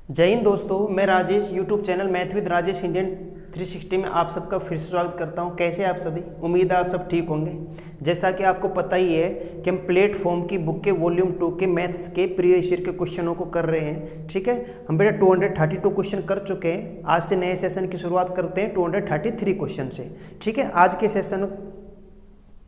जय हिंद दोस्तों, मैं Rajesh YouTube channel math with Rajesh Indian 360 में आप सबका फिर से स्वागत करता हूं। कैसे आप सभी? उम्मीद है आप सब ठीक होंगे। जैसा कि आपको पता ही है कि हम प्लेटफॉर्म की बुक के वॉल्यूम 2 के मैथ्स के प्रीवियस ईयर के क्वेश्चनों को कर रहे हैं। ठीक है, हम बेटा 232 क्वेश्चन कर चुके हैं। आज से नए सेशन की शुरुआत करते हैं 233 क्वेश्चन से। ठीक है, आज के सेशन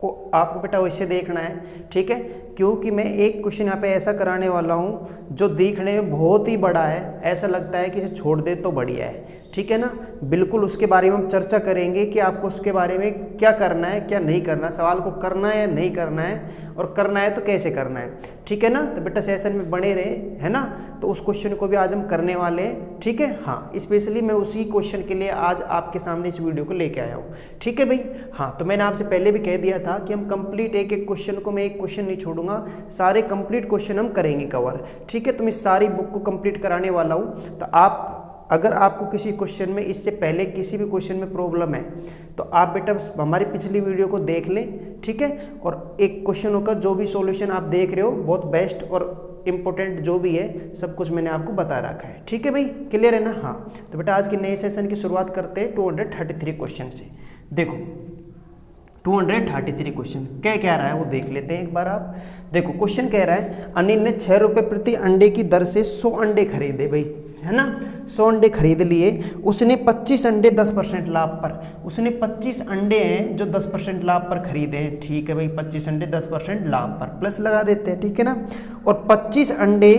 को आपको बेटा वैसे देखना है। ठीक है, क्योंकि मैं एक क्वेश्चन यहाँ पे ऐसा कराने वाला हूँ जो दिखने में बहुत ही बड़ा है, ऐसा लगता है कि इसे छोड़ दे तो बढ़िया है। ठीक है ना, बिल्कुल उसके बारे में हम चर्चा करेंगे कि आपको उसके बारे में क्या करना है, क्या नहीं करना, सवाल को करना है या नहीं करना है, और करना है तो कैसे करना है। ठीक है ना, तो बेटा सेशन में बने रहे, है ना। तो उस क्वेश्चन को भी आज हम करने वाले हैं। ठीक है, हाँ, स्पेशली मैं उसी क्वेश्चन के लिए आज आपके सामने इस वीडियो को लेके आया हूँ। ठीक है भाई, हाँ, तो मैंने आपसे पहले भी कह दिया था कि हम कंप्लीट एक एक क्वेश्चन को, मैं एक क्वेश्चन नहीं छोड़ूंगा, सारे कंप्लीट क्वेश्चन हम करेंगे कवर। ठीक है, तो मैं सारी बुक को कंप्लीट कराने वाला हूँ। तो आप अगर आपको किसी क्वेश्चन में, इससे पहले किसी भी क्वेश्चन में प्रॉब्लम है तो आप बेटा हमारी पिछली वीडियो को देख लें। ठीक है, और एक क्वेश्चनों का जो भी सॉल्यूशन आप देख रहे हो, बहुत बेस्ट और इम्पोर्टेंट जो भी है, सब कुछ मैंने आपको बता रखा है। ठीक है भाई, क्लियर है ना। हाँ, तो बेटा आज के नए सेशन की शुरुआत करते हैं 233 क्वेश्चन से। देखो 233 क्वेश्चन क्या कह रहा है वो देख लेते हैं एक बार। आप देखो, क्वेश्चन कह रहा है अनिल ने 6 रुपये प्रति अंडे की दर से 100 अंडे खरीदे भाई, है ना। 100 अंडे खरीद लिए, उसने 25 अंडे 10% लाभ पर, उसने 25 अंडे हैं जो 10% लाभ पर खरीदे हैं। ठीक है भाई, 25 अंडे 10% लाभ पर, प्लस लगा देते हैं। ठीक है ना, और 25 अंडे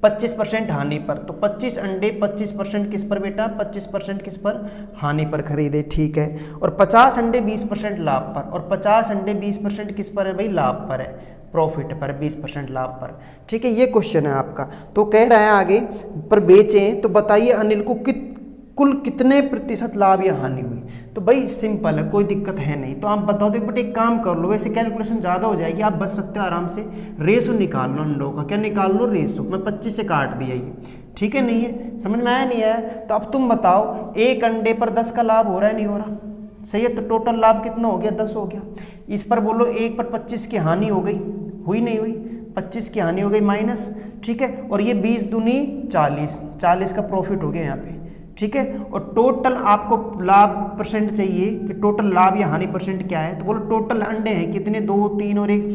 25% हानि पर, तो 25 अंडे 25% किस पर बेटा, 25% किस पर, हानि पर खरीदे। ठीक है, और 50 अंडे 20% लाभ पर, और 50 अंडे 20% किस पर है भाई, लाभ पर है, प्रॉफिट पर, 20% लाभ पर। ठीक है, ये क्वेश्चन है आपका। तो कह रहा है आगे, पर बेचें तो बताइए अनिल को कुल कितने प्रतिशत लाभ या हानि हुई। तो भाई सिंपल है, कोई दिक्कत है नहीं। तो आप बताओ, देखो बेटा एक काम कर लो, वैसे कैलकुलेशन ज़्यादा हो जाएगी, आप बच सकते हो आराम से। रेशो निकाल लो अंडों का, क्या निकाल लो, रेशो। मैं 25 से काट दिया ये। ठीक है, नहीं है, समझ में आया नहीं आया? तो अब तुम बताओ, एक अंडे पर 10 का लाभ हो रहा है, नहीं हो रहा? सही है, तो टोटल लाभ कितना हो गया, 10 हो गया। इस पर बोलो एक पर 25 की हानि हो गई, हुई नहीं हुई, 25 की हानि हो गई माइनस। ठीक है, और ये 20 दूनी 40 का प्रॉफिट हो गया यहाँ पे। ठीक है, और टोटल आपको लाभ परसेंट चाहिए कि टोटल लाभ या हानि परसेंट क्या है। तो बोलो टोटल अंडे हैं कितने, 2, 3 और 1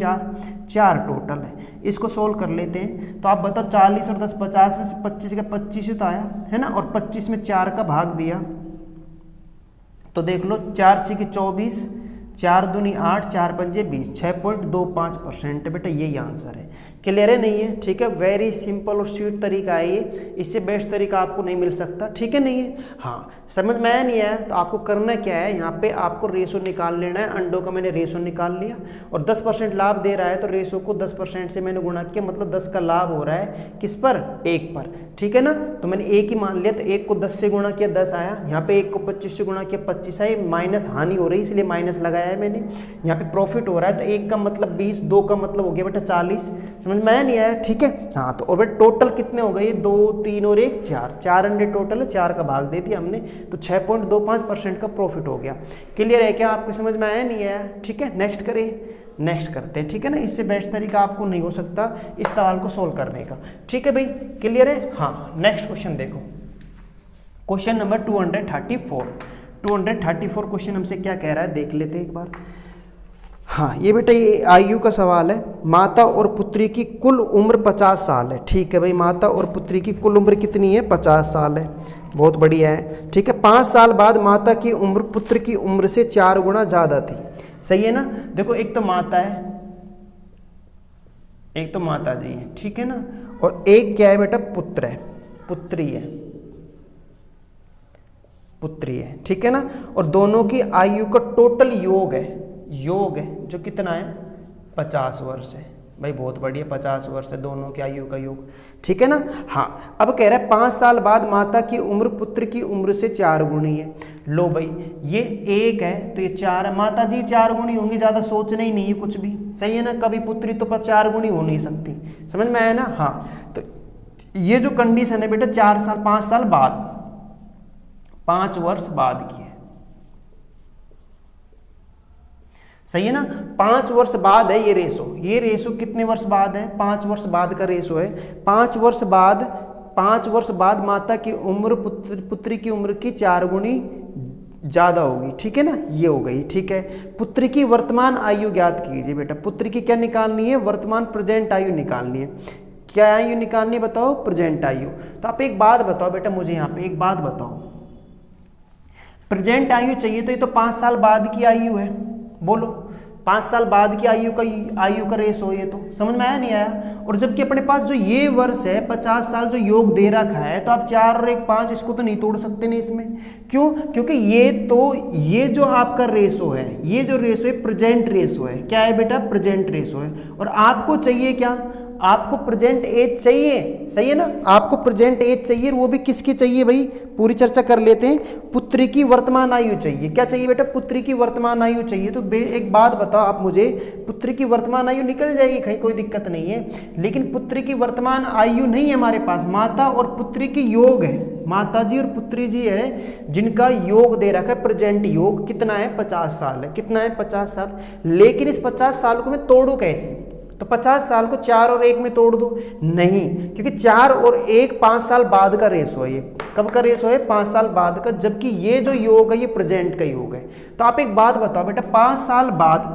4 टोटल है। इसको सोल्व कर लेते हैं। तो आप बताओ 40 और 10 50 में से 25 का 25 तो आया, है ना, और 25 में 4 का भाग दिया तो देख लो 4 6 की 24, 4 दूनी 8, 4 पंजे 20, 6.25% बेटा, यही आंसर है। क्लियर है नहीं है? ठीक है, वेरी सिंपल और स्वीट तरीका है ये, इससे बेस्ट तरीका आपको नहीं मिल सकता। ठीक है, नहीं है? हाँ, समझ में आया नहीं आया? तो आपको करना क्या है, यहाँ पे आपको रेशो निकाल लेना है। अंडों का मैंने रेशो निकाल लिया, और 10% लाभ दे रहा है तो रेशो को 10% से मैंने गुणा किया, मतलब 10 का लाभ हो रहा है किस पर, 1 पर। ठीक है ना, तो मैंने 1 ही मान लिया, तो 1 को 10 से गुणा किया 10 आया, यहाँ पे 1 को 25 से गुणा किया 25 आया, माइनस हानि हो रही इसलिए माइनस लगाया है मैंने। यहाँ पे प्रॉफिट हो रहा है, तो 1 का मतलब 20, 2 का मतलब हो गया बेटा 40। समझ में आया नहीं आया? ठीक है, हाँ, तो और बेटा टोटल कितने हो गए, 2, 3 और 1 4 अंडे टोटल है, 4 का भाग दे दिया हमने, तो 6.25% का प्रॉफिट हो गया। क्लियर है क्या? आपको समझ में आया नहीं आया? ठीक है, नेक्स्ट करें, नेक्स्ट करते हैं। ठीक है ना, इससे बेस्ट तरीका आपको नहीं हो सकता इस सवाल को सोल्व करने का। ठीक है भाई, क्लियर है? हाँ, नेक्स्ट क्वेश्चन देखो, क्वेश्चन नंबर 234 क्वेश्चन हमसे क्या कह रहा है देख लेते हैं एक बार। हाँ, ये बेटा ये आयु का सवाल है। माता और पुत्री की कुल उम्र 50 साल है। ठीक है भाई, माता और पुत्री की कुल उम्र कितनी है, 50 साल है, बहुत बढ़िया है। ठीक है, 5 साल बाद माता की उम्र पुत्र की उम्र से 4 गुना ज़्यादा थी। सही है ना। देखो, एक तो माता है, एक तो माता जी है, ठीक है ना, और एक क्या है बेटा, पुत्र है, पुत्री है, पुत्री है। ठीक है ना, और दोनों की आयु का टोटल योग है जो कितना है, 50 वर्ष है भाई, बहुत बढ़िया, 50 वर्ष है दोनों की आयु का योग। ठीक है ना। हाँ, अब कह रहा है 5 साल बाद माता की उम्र पुत्र की उम्र से 4 गुनी है। लो भाई, ये 1 है तो ये 4 है, माता जी 4 गुनी होंगी, ज़्यादा सोचना ही नहीं है कुछ भी। सही है ना, कभी पुत्री तो 4 गुनी हो नहीं सकती। समझ में आया ना। हाँ, तो ये जो कंडीशन है बेटा 4 साल 5 साल बाद, 5 वर्ष बाद की है। सही है ना, 5 वर्ष बाद है ये रेशो कितने वर्ष बाद है, 5 वर्ष बाद का रेशो है। 5 वर्ष बाद 5 वर्ष बाद माता की उम्र पुत्री की उम्र की 4 गुनी ज़्यादा होगी, ठीक है ना, ये हो गई, ठीक है। पुत्री की वर्तमान आयु ज्ञात कीजिए बेटा, पुत्री की क्या निकालनी है, वर्तमान प्रेजेंट आयु निकालनी है। क्या आयु निकालनी है बताओ, प्रेजेंट आयु। तो आप एक बात बताओ बेटा मुझे, यहाँ पे एक बात बताओ, प्रेजेंट आयु चाहिए तो ये तो 5 साल बाद की आयु है, बोलो 5 साल बाद की आयु का रेस हो, ये तो समझ में आया नहीं आया। और जबकि अपने पास जो ये वर्ष है 50 साल जो योग दे रखा है, तो आप 4 और 1 5 इसको तो नहीं तोड़ सकते नहीं इसमें, क्यों, क्योंकि ये जो आपका रेशो है, ये जो रेशो है प्रेजेंट रेशो है, क्या है बेटा, प्रेजेंट रेशो है। और आपको चाहिए क्या, आपको प्रेजेंट एज चाहिए, सही है ना, आपको प्रेजेंट एज चाहिए, वो भी किसकी चाहिए भाई, पूरी चर्चा कर लेते हैं। पुत्री की वर्तमान आयु चाहिए, क्या चाहिए बेटा, पुत्री की वर्तमान आयु चाहिए। तो एक बात बताओ आप मुझे, पुत्री की वर्तमान आयु निकल जाएगी कहीं, कोई दिक्कत नहीं है, लेकिन पुत्री की वर्तमान आयु नहीं है हमारे पास, माता और पुत्री की योग है, माता जी और पुत्री जी है जिनका योग दे रखा है, प्रेजेंट योग कितना है, 50 साल है, कितना है 50 साल। लेकिन इस 50 साल को मैं तोड़ू कैसे, तो 50 साल को 4 और 1 में तोड़ दो, नहीं, क्योंकि 4 और 1 5 साल बाद का रेशो है, ये कब का रेशो है, 5 साल बाद का, जबकि ये जो योग है ये प्रेजेंट का योग है। तो आप एक बात बताओ बेटा, 5 साल बाद,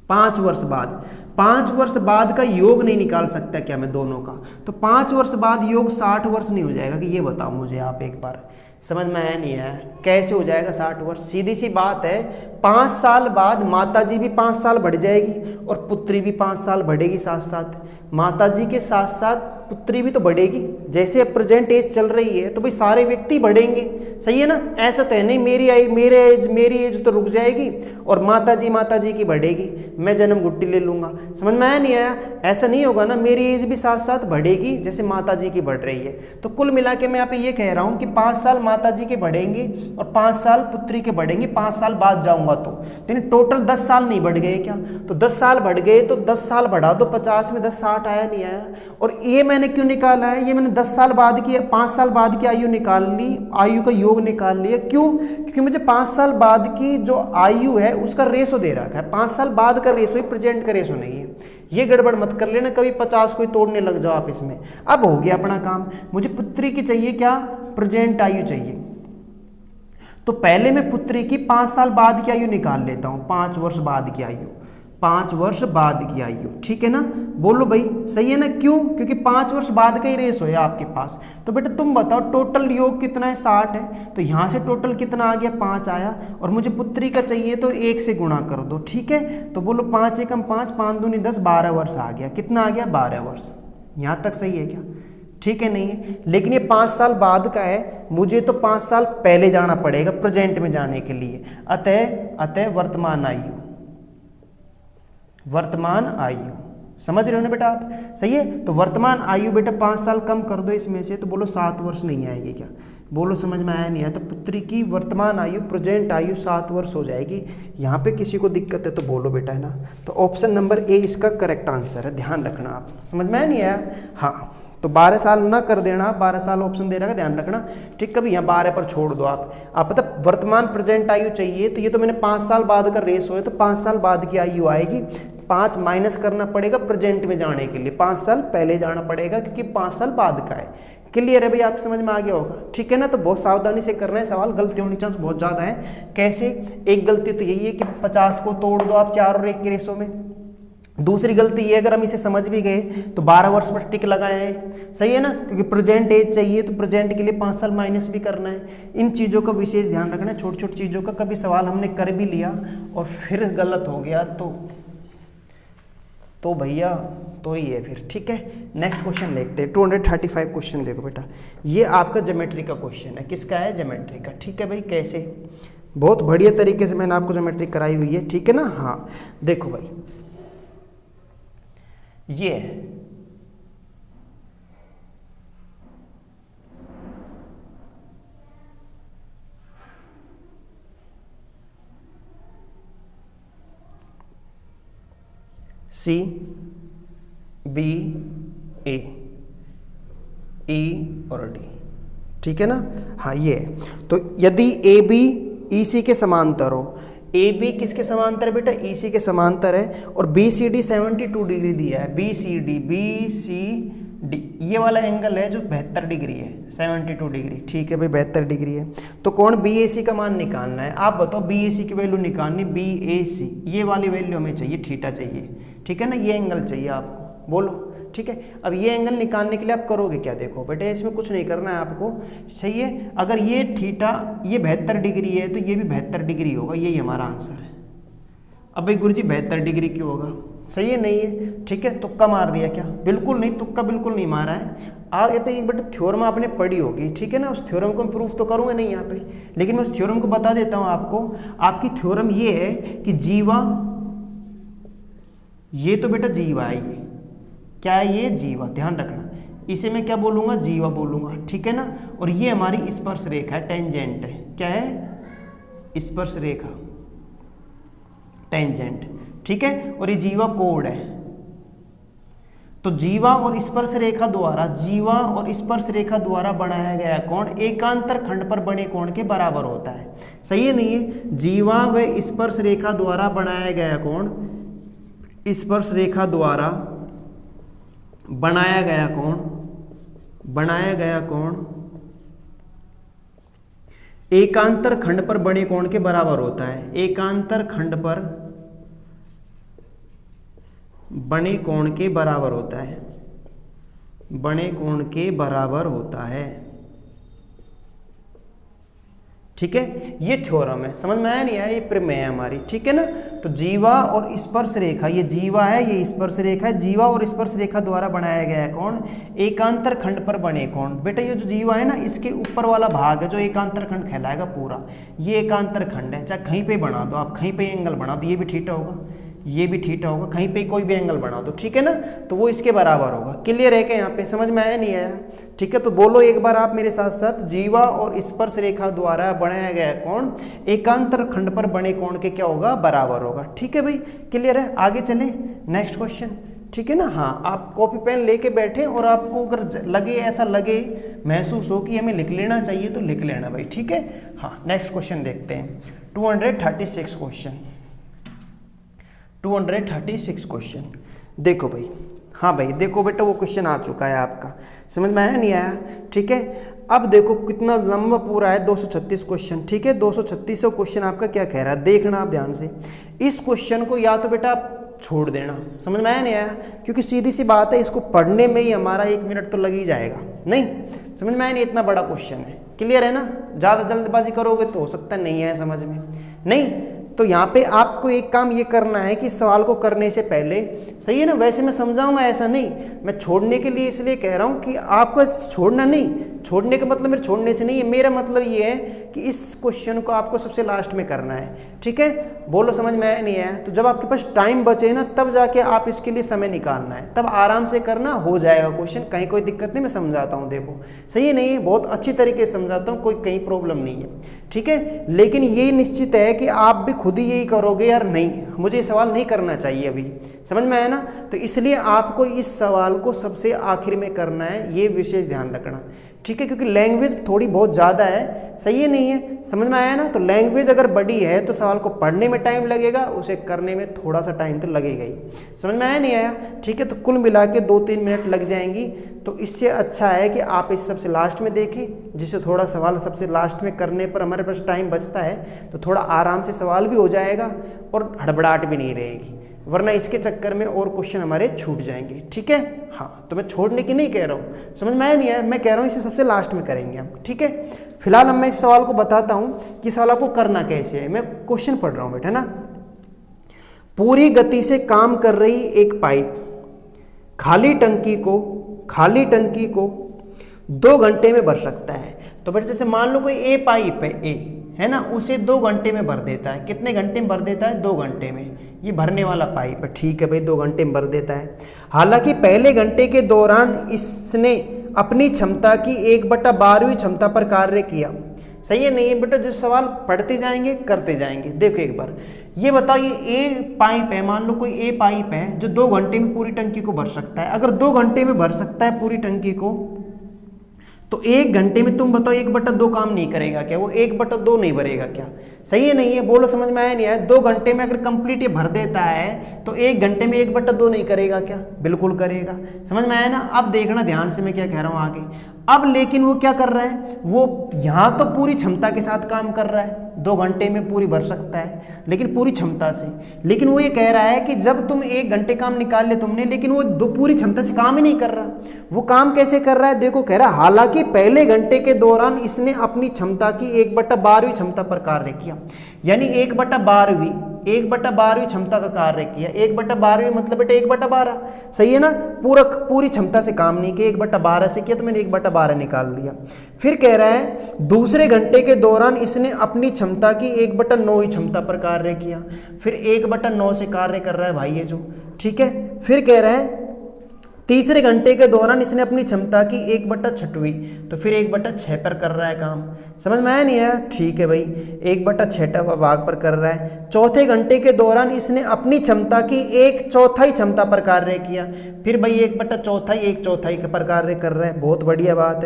5 वर्ष बाद, 5 वर्ष बाद का योग नहीं निकाल सकता क्या मैं दोनों का, तो 5 वर्ष बाद योग 60 वर्ष नहीं हो जाएगा कि, ये बताओ मुझे आप एक बार, समझ में आया नहीं है, कैसे हो जाएगा 60 वर्ष, सीधी सी बात है, 5 साल बाद माता जी भी 5 साल बढ़ जाएगी और पुत्री भी 5 साल बढ़ेगी साथ साथ, माता जी के साथ साथ पुत्री भी तो बढ़ेगी, जैसे प्रेजेंट एज चल रही है तो भाई सारे व्यक्ति बढ़ेंगे, सही है ना, ऐसा तो है नहीं मेरी एज तो रुक जाएगी और माता जी की बढ़ेगी, मैं जन्म गुट्टी ले लूंगा, समझ में आया नहीं आया, ऐसा नहीं होगा ना, मेरी एज भी साथ साथ बढ़ेगी जैसे माता जी की बढ़ रही है। तो कुल मिला के मैं यहाँ पे ये कह रहा हूँ कि 5 साल माता जी के बढ़ेंगे और 5 साल पुत्री के बढ़ेंगे, 5 साल बाद जाऊंगा तो टोटल 10 साल नहीं बढ़ गए क्या, तो 10 साल बढ़ गए, तो 10 साल बढ़ा दो, 50 में 10 60 आया नहीं आया। और ये मैंने क्यों निकाला है, ये मैंने 10 साल बाद की 5 साल बाद की आयु निकाल ली, आयु का योग निकाल लिया, क्यों, क्योंकि मुझे 5 साल बाद की जो आयु है उसका रेशो दे रखा है, 5 साल बाद का रेशो है, प्रेजेंट का रेशो नहीं है, ये गड़बड़ मत कर लेना कभी 50 को ही तोड़ने लग जाओ आप इसमें। अब हो गया अपना काम, मुझे पुत्री की चाहिए क्या, प्रेजेंट आयु चाहिए, तो पहले मैं पुत्री की 5 साल बाद की आयु निकाल लेता हूं, 5 वर्ष बाद की आयु, 5 वर्ष बाद की आयु, ठीक है ना, बोलो भाई सही है ना, क्यों, क्योंकि 5 वर्ष बाद का ही रेस हो आपके पास। तो बेटा तुम बताओ टोटल योग कितना है, 60 है, तो यहाँ से टोटल कितना आ गया, 5 आया, और मुझे पुत्री का चाहिए तो 1 से गुणा कर दो, ठीक है, तो बोलो 5 एकम 5, 5 दूनी 10, 12 वर्ष आ गया, कितना आ गया, 12 वर्ष, यहाँ तक सही है क्या, ठीक है नहीं है, लेकिन ये 5 साल बाद का है, मुझे तो 5 साल पहले जाना पड़ेगा प्रेजेंट में जाने के लिए, अतः वर्तमान आयु, वर्तमान आयु, समझ रहे हो ना बेटा आप, सही है, तो वर्तमान आयु बेटा 5 साल कम कर दो इसमें से, तो बोलो 7 वर्ष नहीं आएगी क्या, बोलो समझ में आया नहीं आया, तो पुत्री की वर्तमान आयु प्रेजेंट आयु 7 वर्ष हो जाएगी। यहाँ पे किसी को दिक्कत है तो बोलो बेटा, है ना, तो ऑप्शन नंबर ए इसका करेक्ट आंसर है, ध्यान रखना आप, समझ में आया नहीं आया, हाँ, तो 12 साल ना कर देना, 12 साल ऑप्शन दे रहा है, ध्यान रखना, ठीक, कभी यहाँ 12 पर छोड़ दो आप पता वर्तमान प्रेजेंट आयु चाहिए, तो ये तो मैंने 5 साल बाद का रेस हो है, तो 5 साल बाद की आयु आएगी, 5 माइनस करना पड़ेगा प्रेजेंट में जाने के लिए, 5 साल पहले जाना पड़ेगा क्योंकि 5 साल बाद का है, क्लियर है भाई, आप समझ में आ गया होगा, ठीक है ना। तो बहुत सावधानी से करना है सवाल, गलती होने चांस बहुत ज़्यादा है, कैसे, एक गलती तो यही है कि 50 को तोड़ दो आप 4 और 1 के रेसों में, दूसरी गलती ये अगर हम इसे समझ भी गए तो 12 वर्ष पर टिक लगाए हैं, सही है ना, क्योंकि प्रेजेंट एज चाहिए तो प्रेजेंट के लिए 5 साल माइनस भी करना है, इन चीज़ों का विशेष ध्यान रखना है, छोटी छोटी चीज़ों का, कभी सवाल हमने कर भी लिया और फिर गलत हो गया तो भैया तो ही है फिर, ठीक है। नेक्स्ट क्वेश्चन देखते हैं, 235 क्वेश्चन देखो बेटा, ये आपका ज्योमेट्री का क्वेश्चन है, किसका है, ज्योमेट्री का, ठीक है भाई, कैसे, बहुत बढ़िया तरीके से मैंने आपको ज्योमेट्री कराई हुई है, ठीक है ना, हाँ देखो भाई, ये सी बी ए ई और डी, ठीक है ना, हाँ ये, तो यदि ए बी ई सी के समांतर हो, ए बी किसके समांतर है बेटा, ई सी के समांतर है, और बी सी डी 72 डिग्री दिया है, बी सी डी, ये वाला एंगल है जो 72 डिग्री है, 72 डिग्री। ठीक है भाई, 72 डिग्री है। तो कोण BAC का मान निकालना है। आप बताओ BAC की वैल्यू निकालनी, BAC ये वाली वैल्यू हमें चाहिए, थीटा चाहिए। ठीक है ना, ये एंगल चाहिए आपको, बोलो। ठीक है, अब ये एंगल निकालने के लिए आप करोगे क्या, देखो बेटे इसमें कुछ नहीं करना है आपको, सही है। अगर ये थीटा ये 72 डिग्री है तो ये भी 72 डिग्री होगा, यही हमारा आंसर है। अब भाई गुरुजी 72 डिग्री क्यों होगा, सही है नहीं है। ठीक है, तुक्का मार दिया क्या, बिल्कुल नहीं, तुक्का बिल्कुल नहीं मारा है। आगे पे एक बेटा थ्योरम आपने पढ़ी होगी, ठीक है ना, उस थ्योरम को मैं प्रूफ तो करूँगा नहीं यहाँ पे, लेकिन मैं उस थ्योरम को बता देता हूँ आपको। आपकी थ्योरम ये है कि जीवा, ये तो बेटा जीवा है, ये क्या है, ये जीवा, ध्यान रखना, इसे मैं क्या बोलूँगा, जीवा बोलूँगा। ठीक है ना, और ये हमारी स्पर्श रेखा है, टेंजेंट है, क्या है, स्पर्श रेखा, टेंजेंट। ठीक है, और ये जीवा कोड है। तो जीवा और स्पर्श रेखा द्वारा, जीवा और स्पर्श रेखा द्वारा बनाया गया कोण एकांतर खंड पर बने कोण के बराबर होता है, सही है नहीं है। जीवा व स्पर्श रेखा द्वारा बनाया गया कोण, स्पर्श रेखा द्वारा बनाया गया कोण एकांतर खंड पर बने कोण के बराबर होता है, एकांतर खंड पर बने कोण के बराबर होता है, बने कोण के बराबर होता है। ठीक है, ये थ्योरम है, समझ में आया नहीं आया, ये प्रमेय है हमारी। ठीक है ना, तो जीवा और स्पर्श रेखा, ये जीवा है, ये स्पर्श रेखा है, जीवा और स्पर्श रेखा द्वारा बनाया गया कोण एकांतर खंड पर बने कोण। बेटा ये जो जीवा है ना, इसके ऊपर वाला भाग है जो एकांतर खंड कहलाएगा पूरा, ये एकांतर खंड है। चाहे कहीं पे बना दो आप, कहीं पे एंगल बना दो, ये भी थीटा होगा, ये भी थीटा होगा, कहीं पे कोई भी एंगल बना दो, ठीक है ना, तो वो इसके बराबर होगा। क्लियर है क्या, यहाँ पे समझ में आया नहीं आया। ठीक है, तो बोलो एक बार आप मेरे साथ साथ, जीवा और स्पर्श रेखा द्वारा बनाया गया कोण एकांतर खंड पर बने कोण के क्या होगा, बराबर होगा। ठीक है भाई, क्लियर है, आगे चले नेक्स्ट क्वेश्चन। ठीक है ना, हाँ, आप कॉपी पेन लेके बैठे और आपको अगर लगे, ऐसा लगे, महसूस हो कि हमें लिख लेना चाहिए तो लिख लेना भाई। ठीक है, हाँ, नेक्स्ट क्वेश्चन देखते हैं, 236 क्वेश्चन, 236 क्वेश्चन। देखो भाई, हाँ भाई देखो बेटा, वो क्वेश्चन आ चुका है आपका, समझ में आया नहीं आया। ठीक है, अब देखो कितना लंबा पूरा है, 236 क्वेश्चन। ठीक है, 236 क्वेश्चन आपका क्या कह रहा है, देखना आप ध्यान से। इस क्वेश्चन को या तो बेटा आप छोड़ देना, समझ में आया नहीं आया, क्योंकि सीधी सी बात है, इसको पढ़ने में ही हमारा 1 मिनट तो लग ही जाएगा। नहीं समझ में आया नहीं, इतना बड़ा क्वेश्चन है, क्लियर है ना। ज़्यादा जल्दबाजी करोगे तो हो सकता नहीं है समझ में, नहीं तो यहाँ पे आपको एक काम ये करना है कि सवाल को करने से पहले, सही है ना, वैसे मैं समझाऊंगा ऐसा नहीं, मैं छोड़ने के लिए इसलिए कह रहा हूँ कि आपको छोड़ना नहीं, छोड़ने का मतलब मेरे छोड़ने से नहीं है, मेरा मतलब ये है कि इस क्वेश्चन को आपको सबसे लास्ट में करना है। ठीक है, बोलो समझ में आया नहीं आया। तो जब आपके पास टाइम बचे ना, तब जाके आप इसके लिए समय निकालना है, तब आराम से करना, हो जाएगा क्वेश्चन, कहीं कोई दिक्कत नहीं, मैं समझाता हूँ, देखो सही है नहीं, बहुत अच्छी तरीके से समझाता हूँ, कोई कहीं प्रॉब्लम नहीं है। ठीक है, लेकिन ये निश्चित है कि आप भी खुद ही यही करोगे यार, नहीं मुझे ये सवाल नहीं करना चाहिए अभी, समझ में आया ना, तो इसलिए आपको इस सवाल को सबसे आखिर में करना है, ये विशेष ध्यान रखना। ठीक है, क्योंकि लैंग्वेज थोड़ी बहुत ज़्यादा है, सही है नहीं है, समझ में आया ना। तो लैंग्वेज अगर बड़ी है तो सवाल को पढ़ने में टाइम लगेगा, उसे करने में थोड़ा सा टाइम तो लगेगा ही, समझ में आया नहीं आया। ठीक है, तो कुल मिला के 2-3 मिनट लग जाएंगी, तो इससे अच्छा है कि आप इस सबसे लास्ट में देखें, जिससे थोड़ा सवाल सबसे लास्ट में करने पर हमारे पास टाइम बचता है, तो थोड़ा आराम से सवाल भी हो जाएगा और हड़बड़ाहट भी नहीं रहेगी, वरना इसके चक्कर में और क्वेश्चन हमारे छूट जाएंगे। ठीक है, हाँ, तो मैं छोड़ने की नहीं कह रहा हूँ, समझ में आया नहीं है, मैं कह रहा हूँ इसे सबसे लास्ट में करेंगे हम। ठीक है, फिलहाल अब मैं इस सवाल को बताता हूँ कि सवाल आपको करना कैसे है। मैं क्वेश्चन पढ़ रहा हूँ बेटा ना। पूरी गति से काम कर रही एक पाइप खाली टंकी को 2 घंटे में भर सकता है। तो बेटा जैसे मान लो कोई ए पाइप है, ए है ना, उसे 2 घंटे में भर देता है। कितने घंटे में भर देता है, 2 घंटे में। ये भरने वाला पाइप है, ठीक है भाई, 2 घंटे में भर देता है। हालांकि पहले घंटे के दौरान इसने अपनी क्षमता की 1/12वीं क्षमता पर कार्य किया। सही है नहीं है बेटा, जो सवाल पढ़ते जाएंगे करते जाएंगे। देखो एक बार ये बताओ, ये ए पाइप है, मान लो कोई ए पाइप है जो 2 घंटे में पूरी टंकी को भर सकता है। अगर 2 घंटे में भर सकता है पूरी टंकी को, तो 1 घंटे में तुम बताओ 1/2 काम नहीं करेगा क्या, वो 1/2 नहीं भरेगा क्या। सही है नहीं है, बोलो समझ में आया नहीं आया। 2 घंटे में अगर कंप्लीट ये भर देता है तो 1 घंटे में 1/2 नहीं करेगा क्या? बिल्कुल करेगा। समझ में आया ना। अब देखना ध्यान से मैं क्या कह रहा हूँ आगे। अब लेकिन वो क्या कर रहा है, वो यहाँ तो पूरी क्षमता के साथ काम कर रहा है, 2 घंटे में पूरी भर सकता है लेकिन पूरी क्षमता से। लेकिन वो ये कह रहा है कि जब तुम 1 घंटे काम निकाल ले तुमने, लेकिन वो पूरी क्षमता से काम ही नहीं कर रहा। वो काम कैसे कर रहा है देखो, कह रहा है हालांकि पहले घंटे के दौरान इसने अपनी क्षमता की 1/12वीं क्षमता पर कार्य किया, यानी 1/12वीं क्षमता का कार्य किया। 1/12वीं मतलब बेटा 1/12, सही है ना। पूरी क्षमता से काम नहीं किया, 1/12 से किया तो मैंने 1/12 निकाल दिया। फिर कह रहा है दूसरे घंटे के दौरान इसने अपनी क्षमता की 1/9वीं क्षमता पर कार्य किया। फिर 1/9 से कार्य कर रहा है भाई ये जो, ठीक है। फिर कह रहा है तीसरे घंटे के दौरान इसने अपनी क्षमता की 1/6वीं, तो फिर 1/6 पर कर रहा है काम। समझ में आया नहीं आया? ठीक है भाई, 1/6 भाग पर कर रहा है। चौथे घंटे के दौरान इसने अपनी क्षमता की 1/4 क्षमता पर कार्य किया। फिर भाई 1/4 1/4 पर कार्य कर रहा है, बहुत बढ़िया बात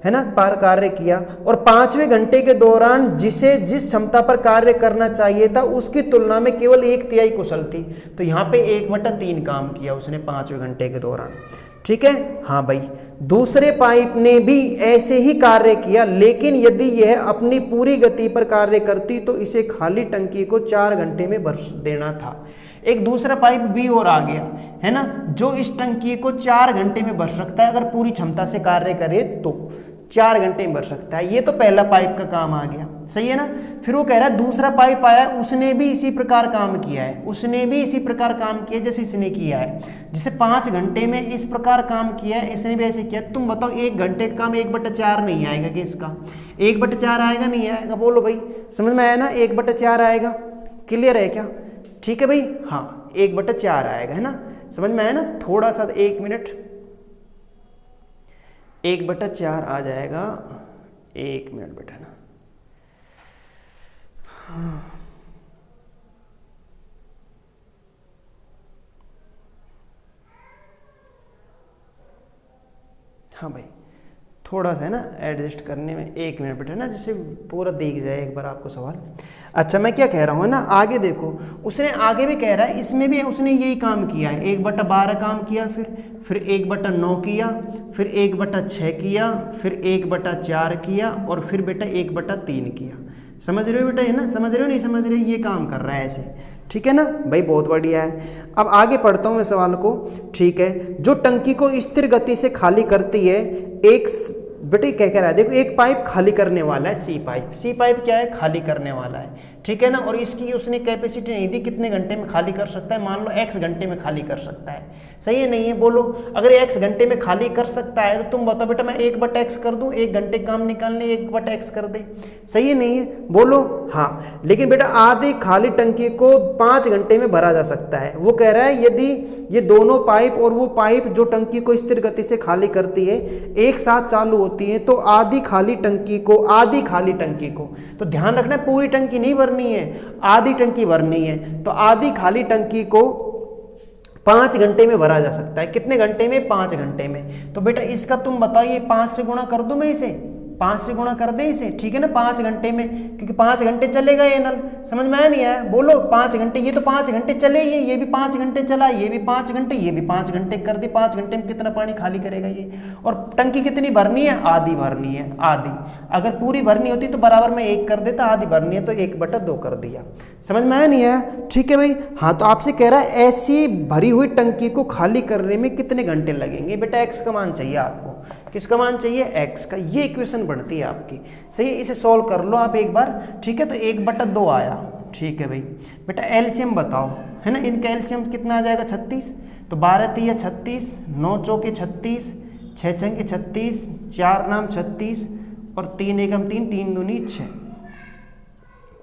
है ना, पर कार्य किया। और 5वें घंटे के दौरान जिसे जिस क्षमता पर कार्य करना चाहिए था उसकी तुलना में केवल 1/3 कुशल थी, तो यहाँ पे 1/3 काम किया उसने 5वें घंटे के दौरान, ठीक है। हाँ भाई, दूसरे पाइप ने भी ऐसे ही कार्य किया, लेकिन यदि यह अपनी पूरी गति पर कार्य करती तो इसे खाली टंकी को 4 घंटे में भर देना था। एक दूसरा पाइप भी और आ गया है ना, जो इस टंकी को 4 घंटे में भर सकता है, अगर पूरी क्षमता से कार्य करे तो 4 घंटे में भर सकता है। ये तो पहला पाइप का काम आ गया, सही है ना। फिर वो कह रहा है दूसरा पाइप आया, उसने भी इसी प्रकार काम किया है, उसने भी इसी प्रकार काम किया जैसे इसने किया है, जिसे 5 घंटे में इस प्रकार काम किया है, इसने भी ऐसे किया। तुम बताओ 1 घंटे का काम 1/4 नहीं आएगा कि इसका 1/4 आएगा नहीं आएगा? बोलो भाई, समझ में आया ना, 1/4 आएगा। क्लियर है क्या? ठीक है भाई, हाँ 1/4 आएगा, है ना, समझ में आया ना। थोड़ा सा 1 मिनट, 1/4 आ जाएगा, 1 मिनट बेटा ना। हाँ भाई, थोड़ा सा है ना एडजस्ट करने में 1 मिनट बेटा ना, जिससे पूरा दिख जाए एक बार आपको सवाल। अच्छा, मैं क्या कह रहा हूँ ना, आगे देखो, उसने आगे भी कह रहा है, इसमें भी उसने यही काम किया है, 1/12 काम किया, फिर 1/9 किया, फिर 1/6 किया, फिर 1/4 किया, और फिर बेटा 1/3 किया। समझ रहे हो बेटा, है ना, समझ रहे हो नहीं समझ रहे, ये काम कर रहा है ऐसे, ठीक है ना भाई, बहुत बढ़िया है। अब आगे पढ़ता हूँ मैं सवाल को, ठीक है। जो टंकी को स्थिर गति से खाली करती है, एक बेटे क्या कह रहा है देखो, एक पाइप खाली करने वाला है, सी पाइप क्या है, खाली करने वाला है, ठीक है ना। और इसकी उसने कैपेसिटी नहीं दी, कितने घंटे में खाली कर सकता है, मान लो x घंटे में खाली कर सकता है, सही है नहीं है? बोलो, अगर x घंटे में खाली कर सकता है तो तुम बताओ बेटा, मैं 1/x कर दूं, 1 घंटे काम निकालने 1/x कर दे, सही है नहीं है? बोलो हाँ। लेकिन बेटा आधी खाली टंकी को 5 घंटे में भरा जा सकता है। वो कह रहा है यदि ये दोनों पाइप और वो पाइप जो टंकी को स्थिर गति से खाली करती है एक साथ चालू होती है, तो आधी खाली टंकी को, तो ध्यान रखना पूरी टंकी नहीं भरनी है, आधी टंकी भरनी है। तो आधी खाली टंकी को 5 घंटे में भरा जा सकता है। कितने घंटे में? 5 घंटे में। तो बेटा इसका तुम बताइए, 5 से गुणा कर दूं मैं इसे, 5 से गुणा कर दें इसे, ठीक है ना, 5 घंटे में, क्योंकि 5 घंटे चलेगा ये नल। समझ में आया नहीं आया? बोलो 5 घंटे, ये तो 5 घंटे चले, ये भी 5 घंटे चला, ये भी 5 घंटे, ये भी 5 घंटे कर दी। 5 घंटे में कितना पानी खाली करेगा ये? और टंकी कितनी भरनी है? आधी भरनी है, आधी। अगर पूरी भरनी होती तो बराबर में 1 कर देता, आधी भरनी है तो 1/2 कर दिया। समझ में आया नहीं आया? ठीक है भाई, हाँ। तो आपसे कह रहा है ऐसी भरी हुई टंकी को खाली करने में कितने घंटे लगेंगे? बेटा एक्स का मान चाहिए आपको। किसका मान चाहिए? एक्स का। ये इक्वेशन बनती है आपकी, सही है। इसे सॉल्व कर लो आप एक बार, ठीक है। तो 1/2 आया, ठीक है भाई। बेटा एलसीएम बताओ, है ना, इनका एलसीएम कितना आ जाएगा? 36। तो 12 तिया 36, 9 चौके 36, 6 छंगे 36, 4 नाम 36, और 3 एकम 3, 3 दूनी 6,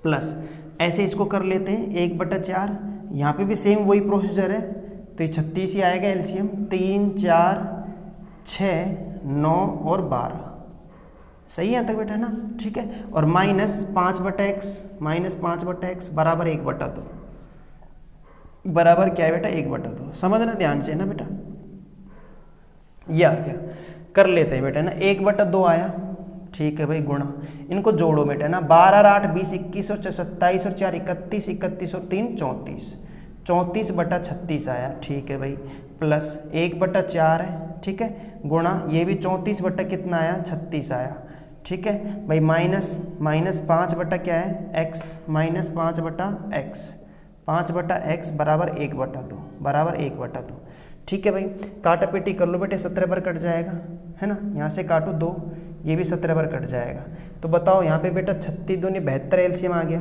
प्लस ऐसे इसको कर लेते हैं 1/4। यहाँ पे भी सेम वही प्रोसीजर है, तो ये 36 ही आएगा एलसीएम। 3, 4, 6, 9 और 12, सही है तक बेटा ना, ठीक है। और माइनस 5/x बराबर 1/2, बराबर क्या है बेटा? 1/2। समझना ध्यान से ना बेटा, यह आ गया। कर लेते हैं बेटा ना, 1/2 आया, ठीक है भाई, गुणा, इनको जोड़ो बेटा ना, 12 और 8 20 21 और 27 और 4 31 31 और 3 34, 34/36 आया, ठीक है भाई, प्लस 1/4 है, ठीक है, गुणा ये भी 34 बटा कितना आया 36 आया, ठीक है भाई, माइनस 5 बटा क्या है x, -5/x, 5/x बराबर 1/2, बराबर 1/2, ठीक है भाई। काटा पेटी कर लो बेटे, 17 बार कट जाएगा, है ना, यहाँ से काटो 2, ये भी 17 बार कट जाएगा। तो बताओ यहाँ पे बेटा 36 दूनी 72 एलसीएम आ गया,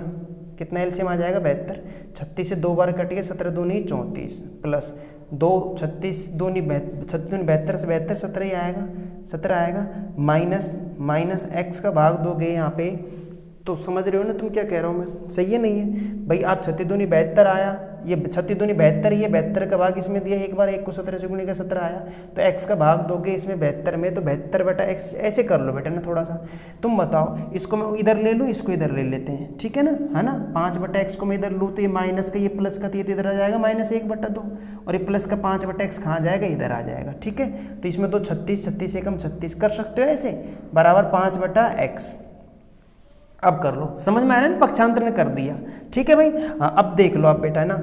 कितना एलसीएम आ जाएगा 72, 36 से 2 बार कट गया, 17 दूनी 34 प्लस 2, 36 दूनी 72 से 72 17 ही आएगा, 17 आएगा, माइनस x का भाग दोगे यहाँ पे, तो समझ रहे हो ना तुम क्या कह रहा हूँ मैं, सही है नहीं है भाई। आप 36 दूनी 72 आया, ये 36 दूनी 72, ये 72 का भाग इसमें दिया, एक बार 1 को 17 से गुणे का 17 आया, तो x का भाग दोगे इसमें 72 में, तो 72/x ऐसे कर लो बेटा ना थोड़ा सा। तुम बताओ, इसको मैं इधर ले लूँ, इसको इधर ले लेते हैं, ठीक है ना, है ना, 5/x को मैं इधर लूँ तो ये माइनस का, ये प्लस का, तो ये इधर आ जाएगा -1/2, और ये प्लस का 5/x कहाँ जाएगा, इधर आ जाएगा, ठीक है। तो इसमें 2 36, 36 एकम 36 कर सकते हो ऐसे, बराबर 5/x। अब कर लो, समझ में आ रहा है ना, पक्षांतर ने कर दिया, ठीक है भाई। हाँ, अब देख लो आप बेटा है ना,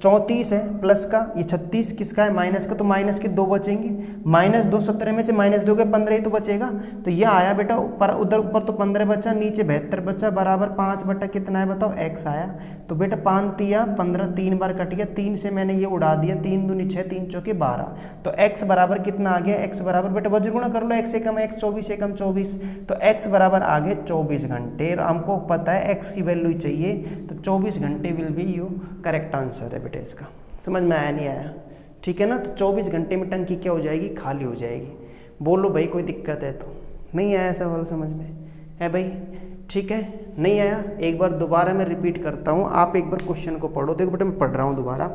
34 है प्लस का, ये 36 किसका है माइनस का, तो माइनस के 2 बचेंगे, -2 17 में से -2 के 15 ही तो बचेगा, तो ये आया बेटा ऊपर, उधर ऊपर तो 15 बचा, नीचे 72 बचा, बराबर 5 बटा कितना है बताओ x आया। तो बेटा 5 तिया 15, 3 बार कट गया, 3 से मैंने ये उड़ा दिया, 3 दूनी 6, 3 चौके 12, तो x बराबर कितना आ गया, x बराबर बेटा वज्र गुणा कर लो, x एकम x 24 एकम 24, तो x बराबर आ गए 24 घंटे, और हमको पता है x की वैल्यू चाहिए, तो 24 घंटे will be you correct answer है बेटा इसका। समझ में आया नहीं आया, ठीक है ना। तो 24 घंटे में टंकी क्या हो जाएगी, खाली हो जाएगी। बोलो भाई कोई दिक्कत है तो, नहीं आया सवाल समझ में है भाई, ठीक है, नहीं आया, एक बार दोबारा मैं रिपीट करता हूँ, आप एक बार क्वेश्चन को पढ़ो। देखो बेटा मैं पढ़ रहा हूँ दोबारा।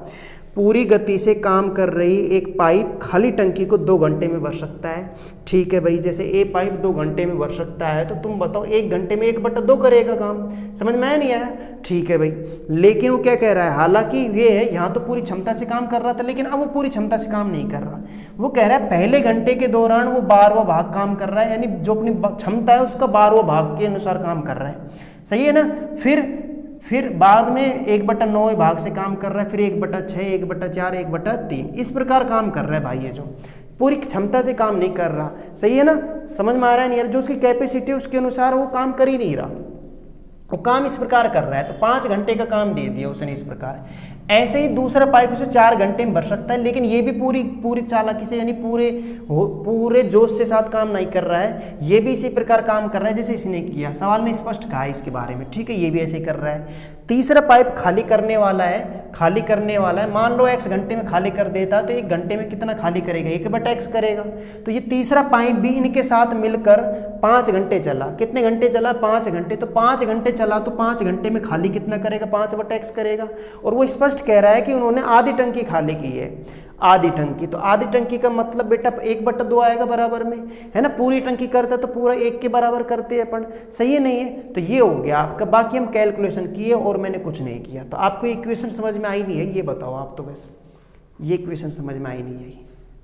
पूरी गति से काम कर रही एक पाइप खाली टंकी को 2 घंटे में भर सकता है, ठीक है भाई। जैसे ए पाइप 2 घंटे में भर सकता है, तो तुम बताओ 1 घंटे में 1/2 करेगा काम। समझ में आया नहीं आया, ठीक है भाई। लेकिन वो क्या कह रहा है, हालांकि ये है यहाँ तो पूरी क्षमता से काम कर रहा था, लेकिन अब वो पूरी क्षमता से काम नहीं कर रहा। वो कह रहा है पहले घंटे के दौरान वो 12वां भाग काम कर रहा है, यानी जो अपनी क्षमता है उसका 12वां भाग के अनुसार काम कर रहा है, सही है ना। फिर बाद में 1/9 भाग से काम कर रहा है, फिर 1/6, 1/4, 1/3, इस प्रकार काम कर रहा है भाई। ये जो पूरी क्षमता से काम नहीं कर रहा, सही है ना, समझ में आ रहा है नहीं, जो उसकी कैपेसिटी है उसके अनुसार वो काम कर ही नहीं रहा, वो काम इस प्रकार कर रहा है। तो 5 घंटे का काम दे दिया उसने इस प्रकार। ऐसे ही दूसरा पाइप उसे 4 घंटे में भर सकता है, लेकिन ये भी पूरी चालाकी से, यानी पूरे जोश से साथ काम नहीं कर रहा है, ये भी इसी प्रकार काम कर रहा है जैसे इसने किया। सवाल ने स्पष्ट कहा है इसके बारे में, ठीक है, ये भी ऐसे कर रहा है। तीसरा पाइप खाली करने वाला है, मान लो x घंटे में खाली कर देता, तो 1 घंटे में कितना खाली करेगा, 1/x करेगा। तो ये तीसरा पाइप भी इनके साथ मिलकर 5 घंटे चला। कितने घंटे चला, 5 घंटे। तो 5 घंटे चला तो 5 घंटे में खाली कितना करेगा, 5/x करेगा। और वो स्पष्ट कह रहा है कि उन्होंने आधी टंकी खाली की है, आधी टंकी। तो आधी टंकी का मतलब बेटा 1/2 आएगा बराबर में, है ना। पूरी टंकी करता तो पूरा 1 के बराबर करते हैं अपन, सही है नहीं है। तो ये हो गया आपका, बाकी हम कैलकुलेशन किए और मैंने कुछ नहीं किया। तो आपको इक्वेशन समझ में आई नहीं है, ये बताओ आप तो, बस ये इक्वेशन समझ में आई नहीं है,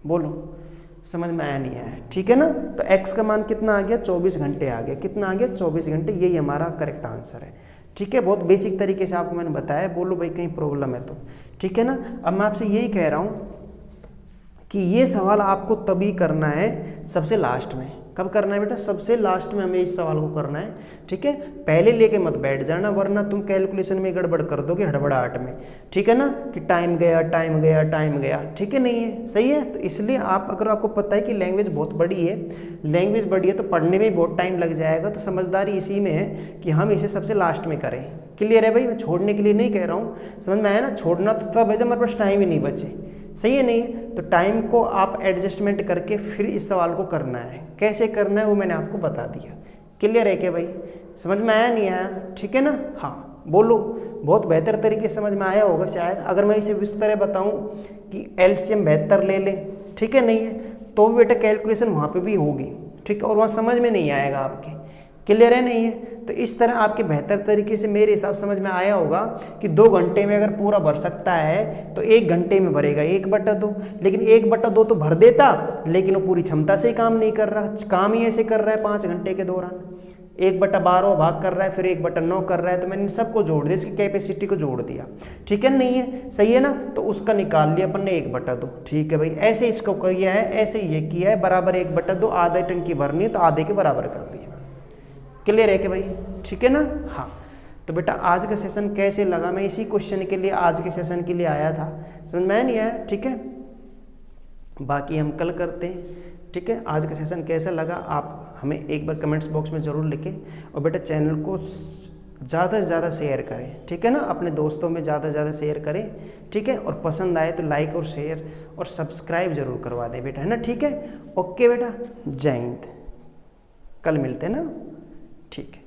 बोलो समझ में आया नहीं आया, ठीक है ना। तो x का मान कितना आ गया, 24 घंटे आ गया। कितना आ गया, 24 घंटे, यही हमारा करेक्ट आंसर है, ठीक है। बहुत बेसिक तरीके से आपको मैंने बताया, बोलो भाई कहीं प्रॉब्लम है तो, ठीक है ना। अब मैं आपसे यही कह रहा हूँ कि ये सवाल आपको तभी करना है सबसे लास्ट में। कब करना है बेटा, सबसे लास्ट में हमें इस सवाल को करना है, ठीक है। पहले लेके मत बैठ जाना, वरना तुम कैलकुलेशन में गड़बड़ कर दोगे हड़बड़ाहट में, ठीक है ना, कि टाइम गया, ठीक है, नहीं है, सही है। तो इसलिए अगर आपको पता है कि लैंग्वेज बहुत बड़ी है तो पढ़ने में बहुत टाइम लग जाएगा। तो समझदारी इसी में है कि हम इसे सबसे लास्ट में करें। क्लियर है भाई, मैं छोड़ने के लिए नहीं कह रहा हूँ, समझ में आया ना। छोड़ना तो तब है जब हमारे पास टाइम ही नहीं बचे, सही है नहीं। तो टाइम को आप एडजस्टमेंट करके फिर इस सवाल को करना है। कैसे करना है वो मैंने आपको बता दिया। क्लियर है क्या भाई, समझ में आया नहीं आया, ठीक है ना। हाँ बोलो, बहुत बेहतर तरीके से समझ में आया होगा शायद। अगर मैं इसे इस तरह बताऊं कि एलसीएम 72 ले ले, ठीक है, नहीं है तो भी बेटा कैलकुलेशन वहाँ पे भी होगी, ठीक है, और वहाँ समझ में नहीं आएगा आपके। क्लियर है नहीं है। तो इस तरह आपके बेहतर तरीके से मेरे हिसाब समझ में आया होगा कि 2 घंटे में अगर पूरा भर सकता है तो 1 घंटे में भरेगा 1/2। लेकिन 1/2 तो भर देता, लेकिन वो पूरी क्षमता से ही काम नहीं कर रहा, काम ही ऐसे कर रहा है 5 घंटे के दौरान। 1/12 भाग कर रहा है, फिर 1/9 कर रहा है, तो मैंने इन सबको जोड़ दिया, इसकी कैपेसिटी को जोड़ दिया। ठीक है, नहीं है, सही है ना, तो उसका निकाल लिया अपन ने 1/2। ठीक है भाई, ऐसे इसको किया है, ऐसे ये किया है, बराबर 1/2, आधा टंकी भरनी है तो आधे के बराबर कर दिया। क्लियर है कि भाई? ठीक है ना। हाँ, तो बेटा आज का सेशन कैसे लगा, मैं इसी क्वेश्चन के लिए आज के सेशन के लिए आया था, समझ में नहीं आया? ठीक है, बाकी हम कल करते हैं। ठीक है, आज का सेशन कैसा लगा आप हमें एक बार कमेंट्स बॉक्स में ज़रूर लिखें, और बेटा चैनल को ज़्यादा से ज़्यादा शेयर करें। ठीक है ना, अपने दोस्तों में ज़्यादा से ज़्यादा शेयर करें। ठीक है, और पसंद आए तो लाइक और शेयर और सब्सक्राइब जरूर करवा दें बेटा, है ना। ठीक है, ओके बेटा, जय हिंद, कल मिलते हैं ना। ठीक है।